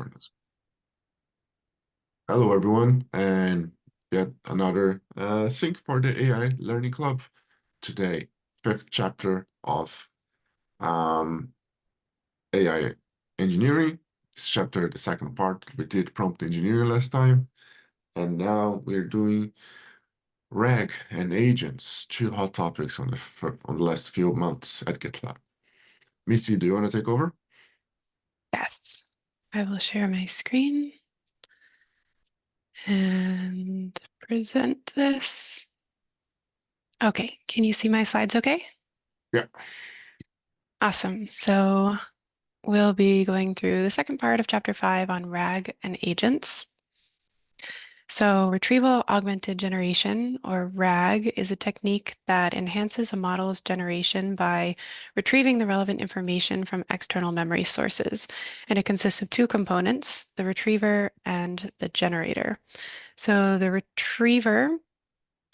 Recordings. Hello, everyone, and yet another sync for the AI Learning Club. Today, fifth chapter of AI engineering. This chapter, the second part, we did prompt engineering last time, and now we're doing RAG and agents, two hot topics on the last few months at GitLab. Missy, do you want to take over? Yes, I will share my screen and present this. Okay, can you see my slides okay? Yeah. Awesome. So we'll be going through the second part of chapter 5 on RAG and agents. So retrieval augmented generation, or RAG, is a technique that enhances a model's generation by retrieving the relevant information from external memory sources. And it consists of two components, the retriever and the generator. So the retriever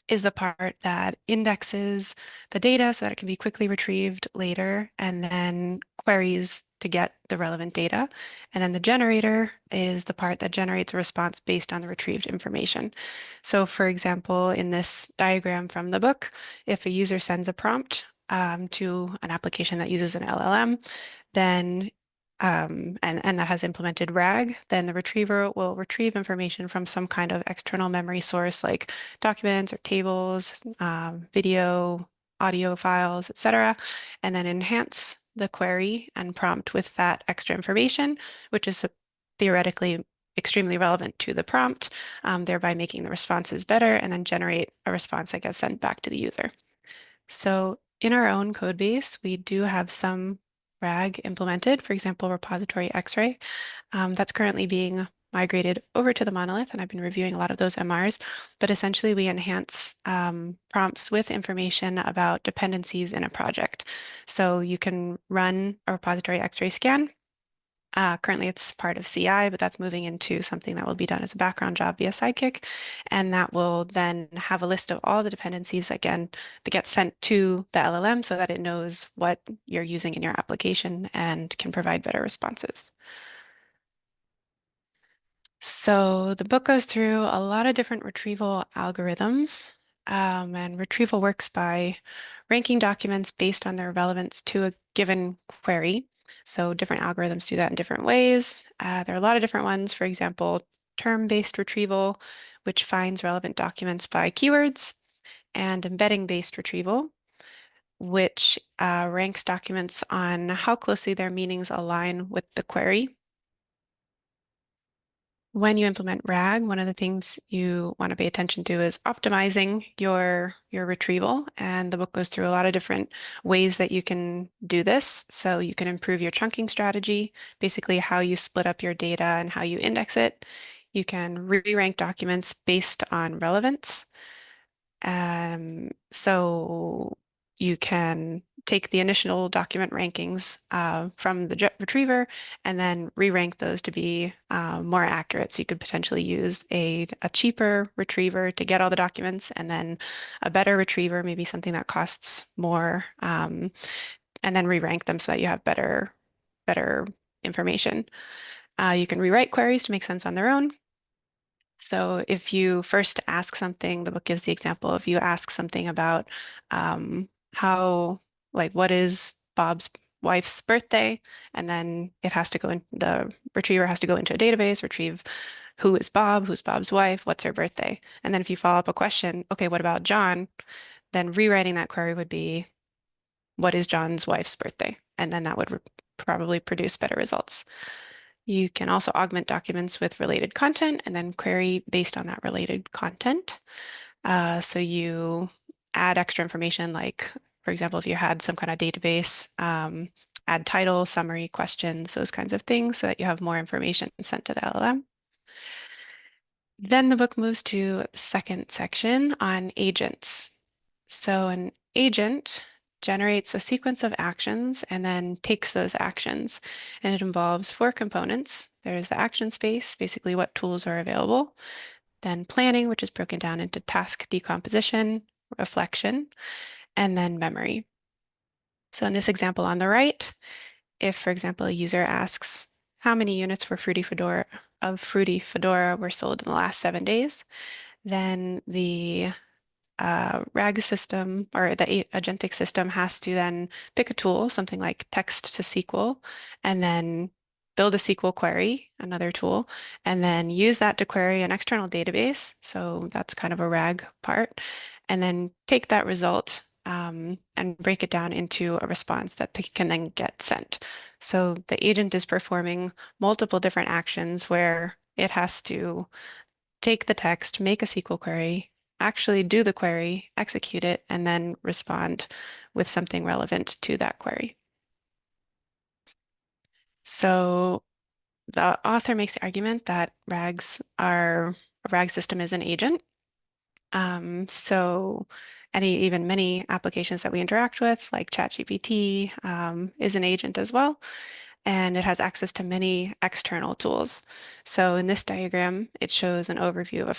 is the part that indexes the data so that it can be quickly retrieved later and then queries to get the relevant data. And then the generator is the part that generates a response based on the retrieved information. So for example, in this diagram from the book, if a user sends a prompt to an application that uses an LLM, then and that has implemented RAG, then the retriever will retrieve information from some kind of external memory source like documents or tables, video, audio files, etc., and then enhance the query and prompt with that extra information, which is theoretically extremely relevant to the prompt, thereby making the responses better, and then generate a response that gets sent back to the user. So in our own code base, we do have some RAG implemented, for example, repository X-ray. That's currently being migrated over to the monolith, and I've been reviewing a lot of those MRs. But essentially, we enhance prompts with information about dependencies in a project. So you can run a repository X-ray scan. Currently, it's part of CI, but that's moving into something that will be done as a background job via Sidekick. And that will then have a list of all the dependencies, again, that get sent to the LLM so that it knows what you're using in your application and can provide better responses. So the book goes through a lot of different retrieval algorithms, and retrieval works by ranking documents based on their relevance to a given query. So different algorithms do that in different ways. There are a lot of different ones. For example, term-based retrieval, which finds relevant documents by keywords, and embedding-based retrieval, which ranks documents on how closely their meanings align with the query. When you implement RAG, one of the things you want to pay attention to is optimizing your retrieval. And the book goes through a lot of different ways that you can do this. So you can improve your chunking strategy, basically how you split up your data and how you index it. You can re-rank documents based on relevance. So you can take the initial document rankings from the retriever and then re-rank those to be more accurate. So you could potentially use a cheaper retriever to get all the documents and then a better retriever, maybe something that costs more, and then re-rank them so that you have better information. You can rewrite queries to make sense on their own. So if you first ask something, the book gives the example, if you ask something about how, like, what is Bob's wife's birthday? And then it has to go in, the retriever has to go into a database, retrieve who is Bob, who's Bob's wife, what's her birthday? And then if you follow up a question, okay, what about John? Then rewriting that query would be, what is John's wife's birthday? And then that would probably produce better results. You can also augment documents with related content and then query based on that related content. So you add extra information, like, for example, if you had some kind of database, add title, summary, questions, those kinds of things, so that you have more information sent to the LLM. Then the book moves to the second section on agents. So an agent generates a sequence of actions and then takes those actions. And it involves four components. There's the action space, basically what tools are available. Then planning, which is broken down into task decomposition, reflection, and then memory. So in this example on the right, if, for example, a user asks, how many units were Fruity Fedora were sold in the last 7 days. Then the RAG system or the agentic system has to then pick a tool, something like text to SQL, and then build a SQL query, another tool, and then use that to query an external database. So that's kind of a RAG part. And then take that result and break it down into a response that they can then get sent. So the agent is performing multiple different actions where it has to take the text, make a SQL query, actually do the query, execute it, and then respond with something relevant to that query. So the author makes the argument that a RAG system is an agent. So even many applications that we interact with, like ChatGPT, is an agent as well, and it has access to many external tools. So in this diagram, it shows an overview of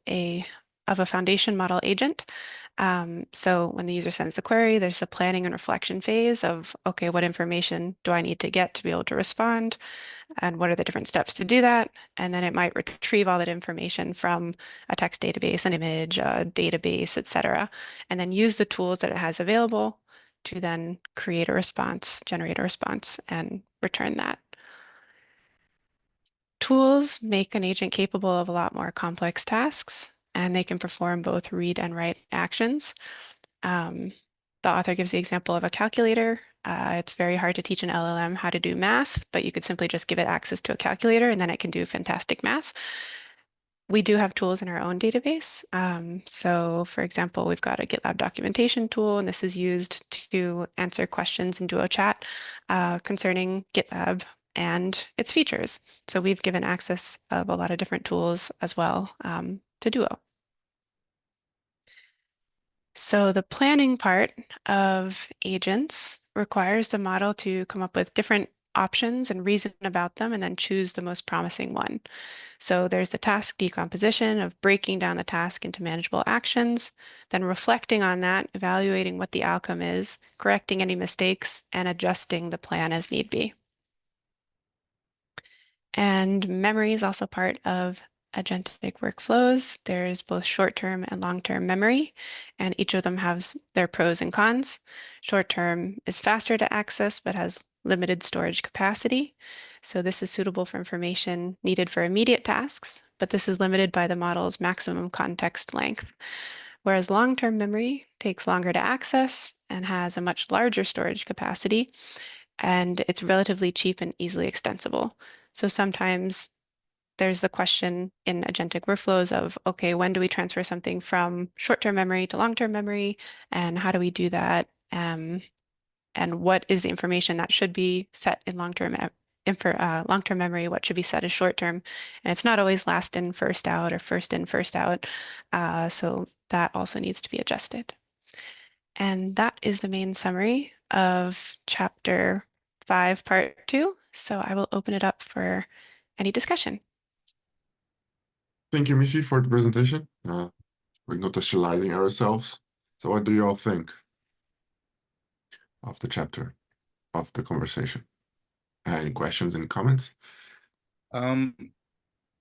a foundation model agent. So when the user sends the query, there's a planning and reflection phase of, okay, what information do I need to get to be able to respond? And what are the different steps to do that? And then it might retrieve all that information from a text database, an image, a database, etc., and then use the tools that it has available to then create a response, generate a response, and return that. Tools make an agent capable of a lot more complex tasks, and they can perform both read and write actions. Um, the author gives the example of a calculator. It's very hard to teach an LLM how to do math, but you could simply just give it access to a calculator and then it can do fantastic math. We do have tools in our own database. So, for example, we've got a GitLab documentation tool, and this is used to answer questions in Duo Chat concerning GitLab and its features. So we've given access of a lot of different tools as well to Duo. So the planning part of agents requires the model to come up with different options and reason about them and then choose the most promising one. So there's the task decomposition of breaking down the task into manageable actions, then reflecting on that, evaluating what the outcome is, correcting any mistakes, and adjusting the plan as need be. And memory is also part of agentic workflows. There's both short-term and long-term memory, and each of them has their pros and cons. Short-term is faster to access, but has limited storage capacity. So this is suitable for information needed for immediate tasks, but this is limited by the model's maximum context length. Whereas long-term memory takes longer to access and has a much larger storage capacity, and it's relatively cheap and easily extensible. So sometimes there's the question in agentic workflows of, okay, when do we transfer something from short-term memory to long-term memory, and how do we do that? And what is the information that should be set in long-term memory? What should be set as short-term? And it's not always last in, first out, or first in, first out. So that also needs to be adjusted. And that is the main summary of chapter 5, part 2. So I will open it up for any discussion. Thank you, Missy, for the presentation. We're contextualizing ourselves. So what do you all think of the chapter, of the conversation? Any questions and comments? Um,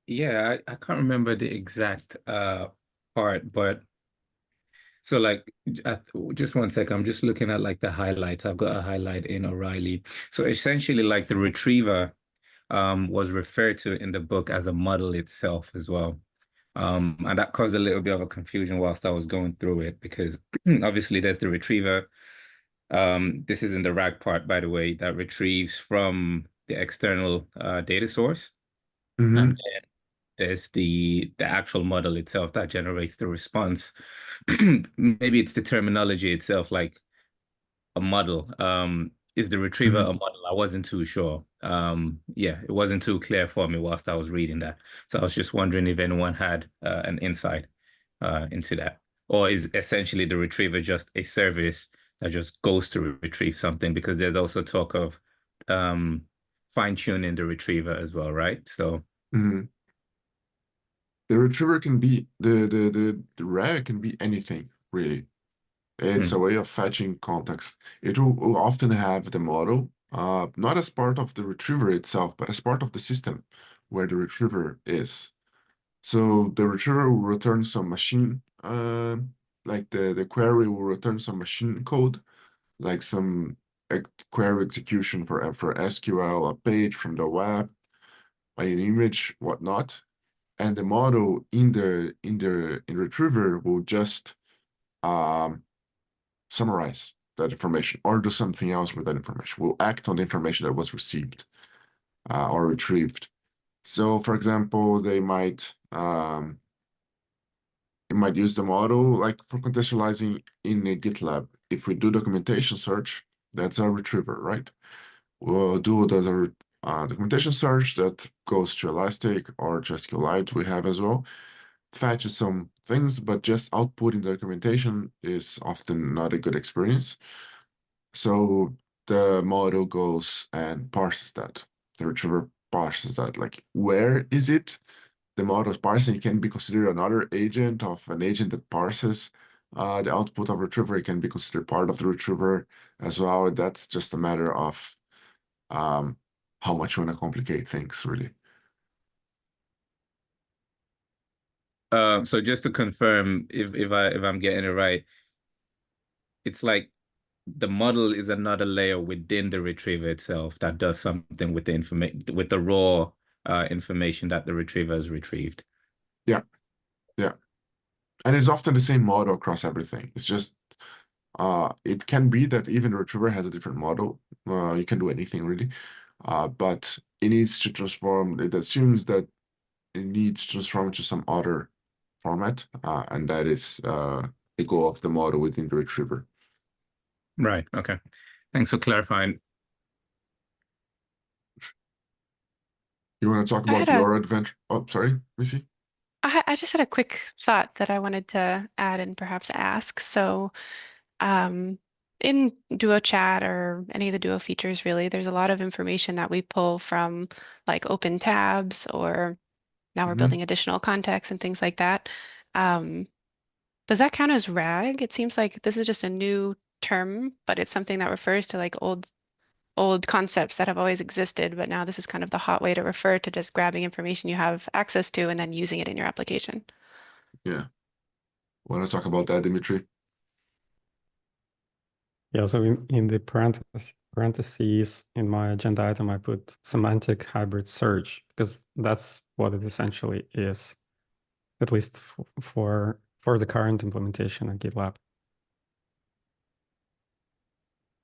yeah, I can't remember the exact part, but so like just one sec, I'm just looking at like the highlights. I've got a highlight in O'Reilly. So essentially like the retriever was referred to in the book as a model itself as well. And that caused a little bit of a confusion whilst I was going through it because obviously there's the retriever. This is in the RAG part, by the way, that retrieves from the external data source. And Mm-hmm. then there's the actual model itself that generates the response. Maybe it's the terminology itself, like a model. Is the retriever a Mm-hmm. model? I wasn't too sure. Yeah, it wasn't too clear for me whilst I was reading that. So I was just wondering if anyone had an insight into that. Or is essentially the retriever just a service that just goes to retrieve something? Because there's also talk of fine-tuning the retriever as well, right? So Mm-hmm. The retriever can be the RAG can be anything, really. It's a hmm, way of fetching context. It will often have the model not as part of the retriever itself, but as part of the system where the retriever is. So the retriever will return some machine, like the query will return some machine code, like some query execution for SQL, a page from the web, an image, whatnot. And the model in retriever will just um, summarize that information or do something else with that information. Will act on the information that was received or retrieved. So, for example, it might use the model like for contextualizing in a GitLab. If we do documentation search, that's our retriever, right? We'll do the documentation search that goes to Elastic or to SQLite we have as well. Fetches some things, but just outputting the documentation is often not a good experience. So the model goes and parses that. The retriever parses that, like, where is it? The model's parsing can be considered another agent of an agent that parses the output of retriever. It can be considered part of the retriever as well. That's just a matter of how much you want to complicate things, really. So just to confirm, if I'm getting it right, it's like the model is another layer within the retriever itself that does something with the information, with the raw information that the retriever has retrieved. Yeah, yeah. And it's often the same model across everything. It's just it can be that even the retriever has a different model. You can do anything really. But it needs to transform, it assumes that it needs to transform to some other format, and that is the goal of the model within the retriever. Right. Okay. Thanks for clarifying. You want to talk I had about a, your adventure? Oh, sorry, Missy. I just had a quick thought that I wanted to add and perhaps ask. So, um, in Duo Chat or any of the Duo features, really, there's a lot of information that we pull from like open tabs, or now we're Mm-hmm. building additional context and things like that. Um, does that count as RAG? It seems like this is just a new term, but it's something that refers to like old concepts that have always existed, but now this is kind of the hot way to refer to just grabbing information you have access to and then using it in your application. Yeah. Want to talk about that, Dimitri? Yeah, so in the parentheses in my agenda item, I put semantic hybrid search because that's what it essentially is, at least for the current implementation of GitLab.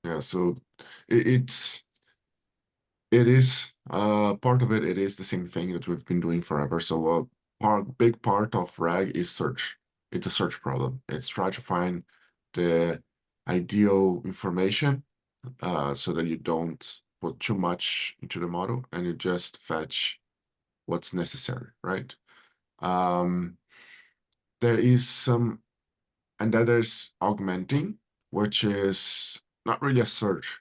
Yeah. So it's it is part of it. It is the same thing that we've been doing forever. So big part of RAG is search. It's a search problem. It's try to find the ideal information so that you don't put too much into the model and you just fetch what's necessary, right? Um, there is some, and then there's augmenting, which is not really a search.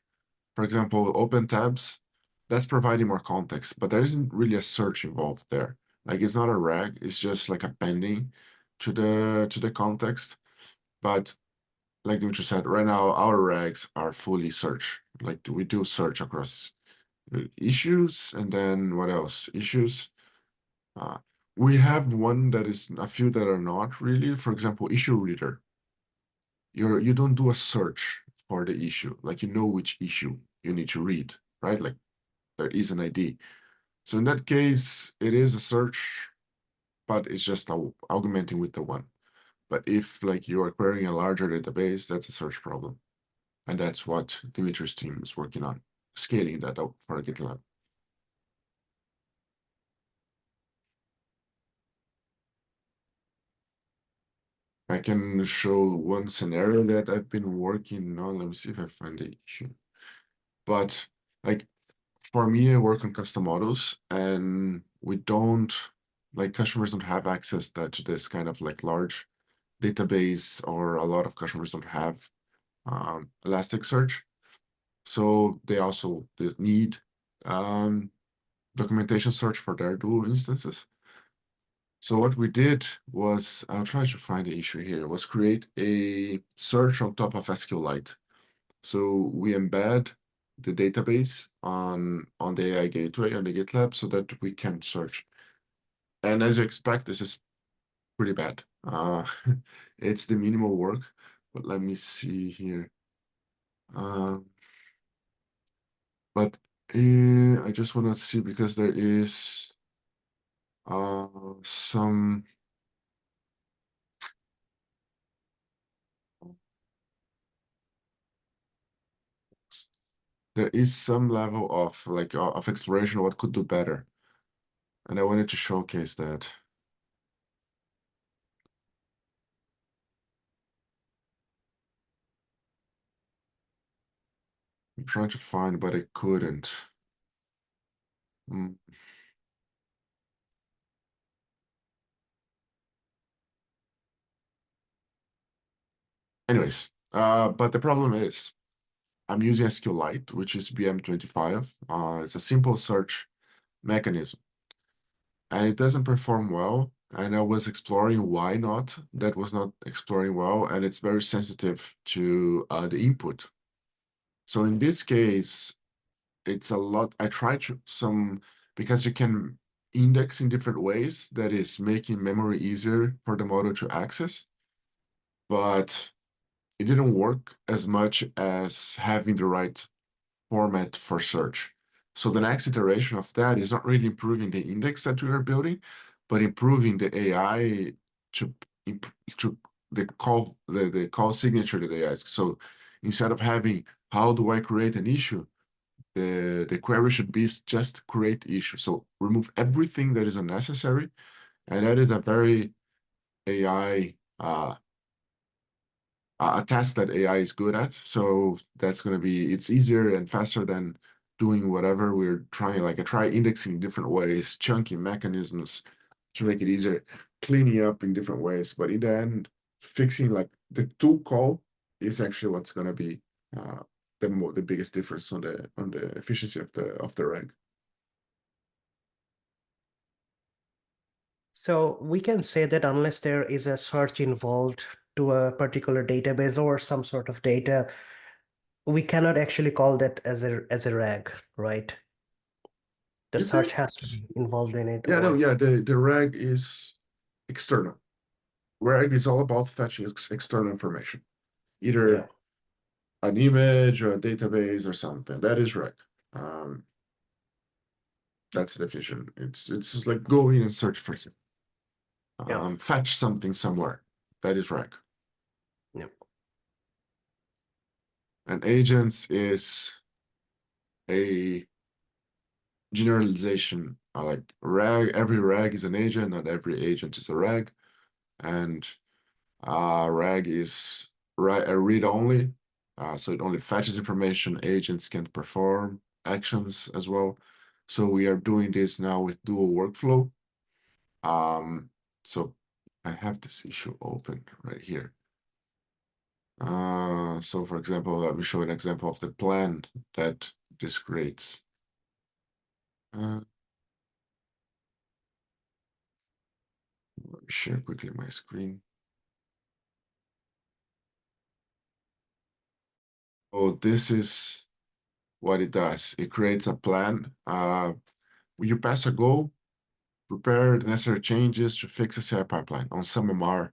For example, open tabs, that's providing more context, but there isn't really a search involved there. Like it's not a rag, it's just like appending to the context. But like Dimitri said, right now our rags are fully search. Like we do search across issues, and then what else? Issues. Uh, we have one that is a few that are not really. For example, issue reader. You don't do a search for the issue. Like you know which issue you need to read, right? Like there is an ID. So in that case, it is a search, but it's just augmenting with the one. But if like you are querying a larger database, that's a search problem. And that's what Dimitri's team is working on, scaling that out for GitLab. I can show one scenario that I've been working on. Let me see if I find the issue. But like for me, I work on custom models, and we don't like customers don't have access to this kind of like large database, or a lot of customers don't have Elasticsearch. So they need documentation search for their Duo instances. So what we did was, I'll try to find the issue here, was create a search on top of SQLite. So we embed the database on the AI gateway on the GitLab so that we can search. And as you expect, this is pretty bad. It's the minimal work, but let me see here. But I just want to see because there is some. There is some level of like of exploration of what could do better, and I wanted to showcase that. I'm trying to find, but I couldn't. Mm. Anyways, but the problem is I'm using SQLite, which is BM25. It's a simple search mechanism, and it doesn't perform well. And I was exploring why not. That was not exploring well, and it's very sensitive to the input. So in this case, it's a lot. I tried some because you can index in different ways. That is making memory easier for the model to access, but it didn't work as much as having the right format for search. So the next iteration of that is not really improving the index that we are building, but improving the AI to to the call signature that AI asks. So instead of having how do I create an issue, the query should be just create issue. So remove everything that is unnecessary, and that is a very AI a task that AI is good at. So that's going to be, it's easier and faster than doing whatever we're trying. Like I try indexing different ways, chunking mechanisms to make it easier, cleaning up in different ways. But in the end, fixing like the tool call is actually what's going to be the biggest difference on the efficiency of the RAG. So we can say that unless there is a search involved to a particular database or some sort of data, we cannot actually call that as a RAG, right? The search has to be involved in it. Yeah, no, yeah, the RAG is external. RAG is all about fetching external information, either an image or a database or something. That is RAG. That's the definition. It's just like go in and search for something. Fetch something somewhere. That is RAG. Yep. And agents is a generalization. Like RAG, every RAG is an agent, not every agent is a RAG. And RAG is a read only. So it only fetches information. Agents can perform actions as well. So we are doing this now with dual workflow. So I have this issue open right here. So for example, let me show an example of the plan that this creates. Let me share quickly my screen. Oh, this is what it does. It creates a plan. You pass a goal, prepare the necessary changes to fix a CI pipeline on some MR,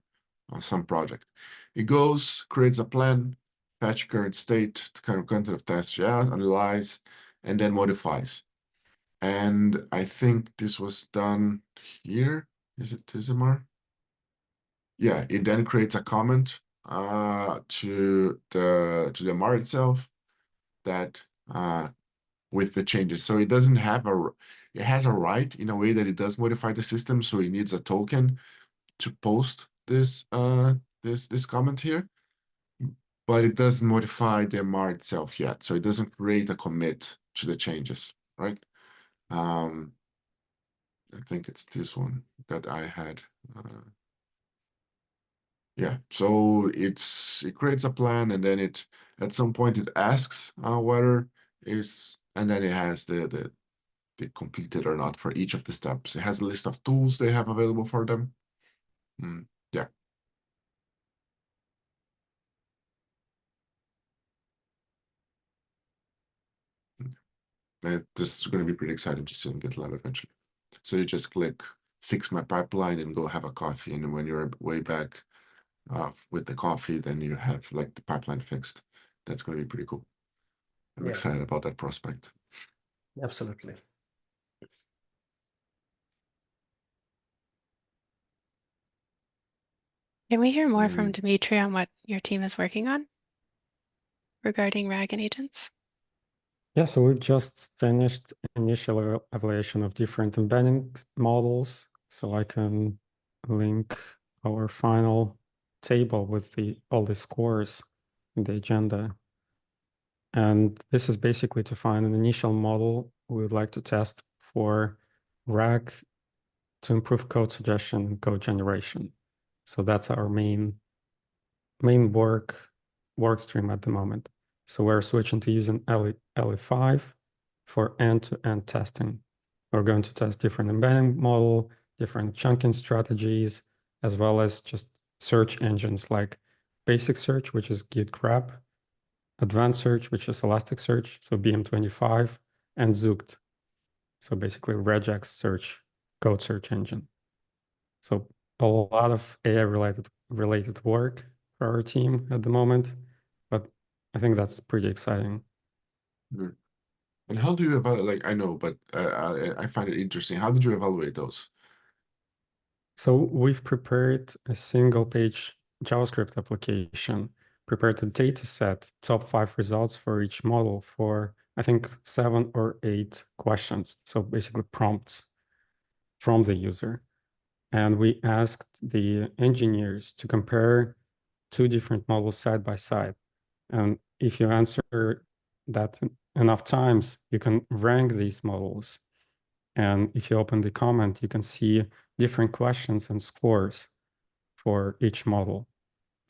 on some project. It goes, creates a plan, patch current state, current content of test.js, analyze, and then modifies. And I think this was done here. Is it this MR? Yeah, it then creates a comment to the MR itself that with the changes. So it doesn't have it has a right in a way that it does modify the system. So it needs a token to post this this comment here, but it doesn't modify the MR itself yet. So it doesn't create a commit to the changes, right? I think it's this one that I had. Yeah, so it creates a plan, and then it at some point it asks whether is, and then it has the completed or not for each of the steps. It has a list of tools they have available for them. Yeah. This is going to be pretty exciting to see in GitLab eventually. So you just click fix my pipeline and go have a coffee. And when you're way back with the coffee, then you have like the pipeline fixed. That's going to be pretty cool. I'm excited about that prospect. Absolutely. Can we hear more from Dimitri on what your team is working on regarding RAG and agents? Yeah, so we've just finished initial evaluation of different embedding models. So I can link our final table with all the scores in the agenda. And this is basically to find an initial model we would like to test for RAG to improve code suggestion and code generation. So that's our main work stream at the moment. So we're switching to using LE5 for end-to-end testing. We're going to test different embedding model, different chunking strategies, as well as just search engines like basic search, which is Git grep, advanced search, which is Elasticsearch, so BM25, and Zookt. So basically regex search, code search engine. So a lot of AI related work for our team at the moment, but I think that's pretty exciting. And how do you evaluate? Like I know, but I find it interesting. How did you evaluate those? So we've prepared a single page JavaScript application, prepared a data set, top 5 results for each model for, I think, 7 or 8 questions. So basically prompts from the user. And we asked the engineers to compare 2 different models side by side. And if you answer that enough times, you can rank these models. And if you open the comment, you can see different questions and scores for each model.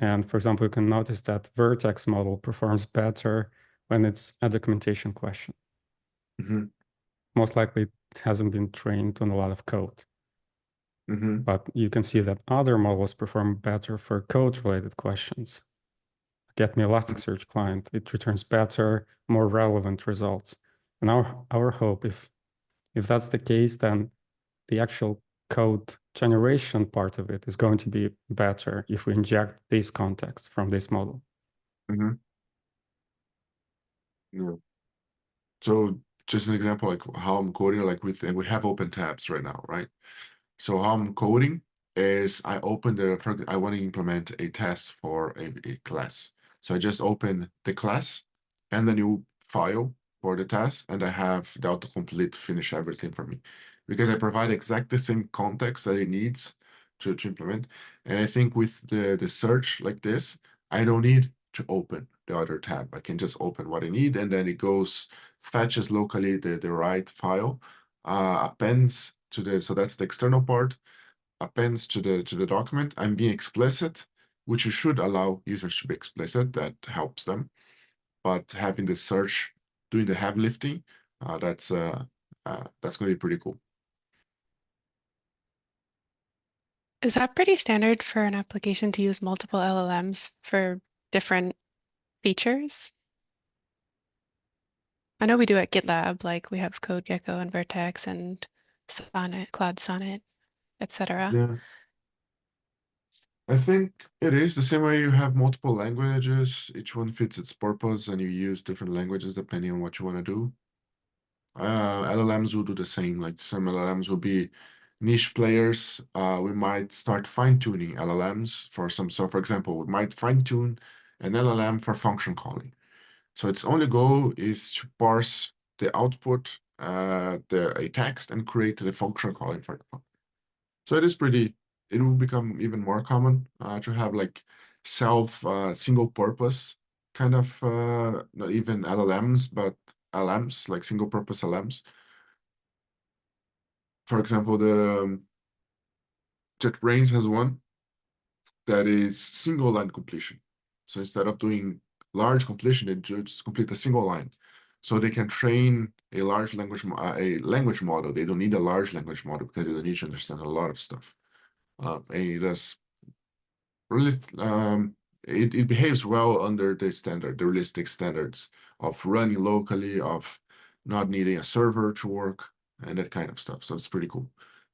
And for example, you can notice that Vertex model performs better when it's a documentation question. Most likely it hasn't been trained on a lot of code. But you can see that other models perform better for code-related questions. Get me Elasticsearch client, it returns better, more relevant results. And our hope, if that's the case, then the actual code generation part of it is going to be better if we inject this context from this model. Yeah. So just an example, like how I'm coding, like we have open tabs right now, right? So how I'm coding is I open I want to implement a test for a class. So I just open the class and the new file for the test, and I have the autocomplete finish everything for me because I provide exactly the same context that it needs to implement. And I think with the search like this, I don't need to open the other tab. I can just open what I need, and then it goes fetches locally the right file, appends to so that's the external part, appends to the document. I'm being explicit, which you should allow users to be explicit. That helps them. But having the search doing the heavy lifting, that's going to be pretty cool. Is that pretty standard for an application to use multiple LLMs for different features? I know we do at GitLab, like we have CodeGecko and Vertex and Sonnet, Cloud Sonnet, etc. Yeah. I think it is the same way you have multiple languages. Each one fits its purpose, and you use different languages depending on what you want to do. LLMs will do the same. Like some LLMs will be niche players. We might start fine-tuning LLMs for some. So, for example, we might fine-tune an LLM for function calling. So its only goal is to parse the output, a text, and create the function calling for it. So it will become even more common to have like single purpose kind of, not even LLMs, but LMs, like single purpose LMs. For example, the JetBrains has one that is single line completion. So instead of doing large completion, they just complete a single line. So they can train a language model. They don't need a large language model because they don't need to understand a lot of stuff. And it does really, it behaves well under the realistic standards of running locally, of not needing a server to work and that kind of stuff. So it's pretty cool.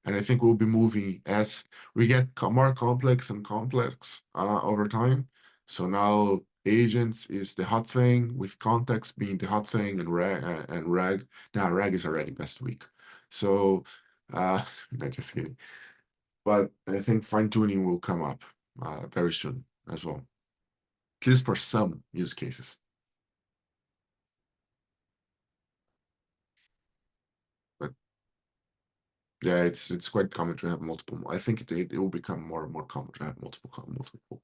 And I think we'll be moving as we get more complex and complex over time. So now agents is the hot thing, with context being the hot thing, and RAG. Now RAG is already best week. So not just kidding. But I think fine tuning will come up very soon as well, at least for some use cases. But yeah, it's quite common to have multiple. I think it will become more and more common to have multiple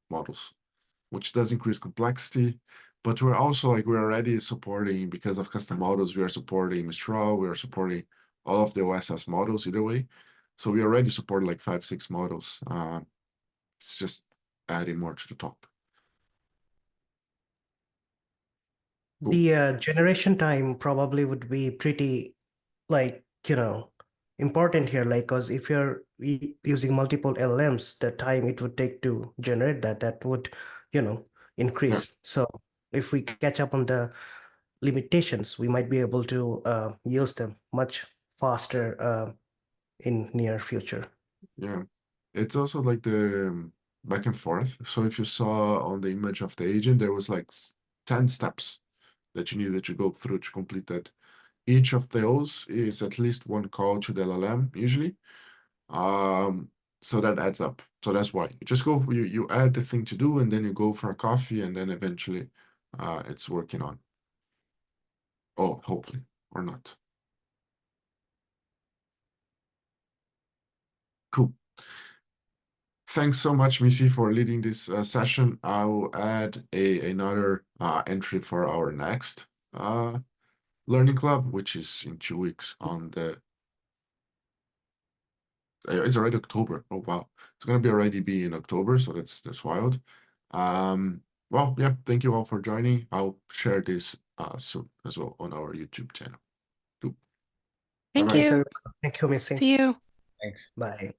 models, which does increase complexity. But we're also we're already supporting, because of custom models, we are supporting Mistral, we are supporting all of the OSS models either way. So we already support like 5, 6 models. It's just adding more to the top. The generation time probably would be pretty, important here, because if you're using multiple LLMs, the time it would take to generate that would, increase. Yeah. So if we catch up on the limitations, we might be able to use them much faster in near future. Yeah, it's also like the back and forth. So if you saw on the image of the agent, there was like 10 steps that you needed to go through to complete that. Each of those is at least one call to the LLM usually. So that adds up. So that's why you just go, you add the thing to do, and then you go for a coffee, and then eventually it's working on. Oh, hopefully, or not. Cool. Thanks so much, Missy, for leading this session. I will add another entry for our next learning club, which is in 2 weeks on the. It's already October. Oh wow, it's gonna be already be in October, so that's wild. Well, yeah, thank you all for joining. I'll share this soon as well on our YouTube channel. Cool. Thank Bye-bye. you. Thank you, Missy. See you. Thanks. Bye.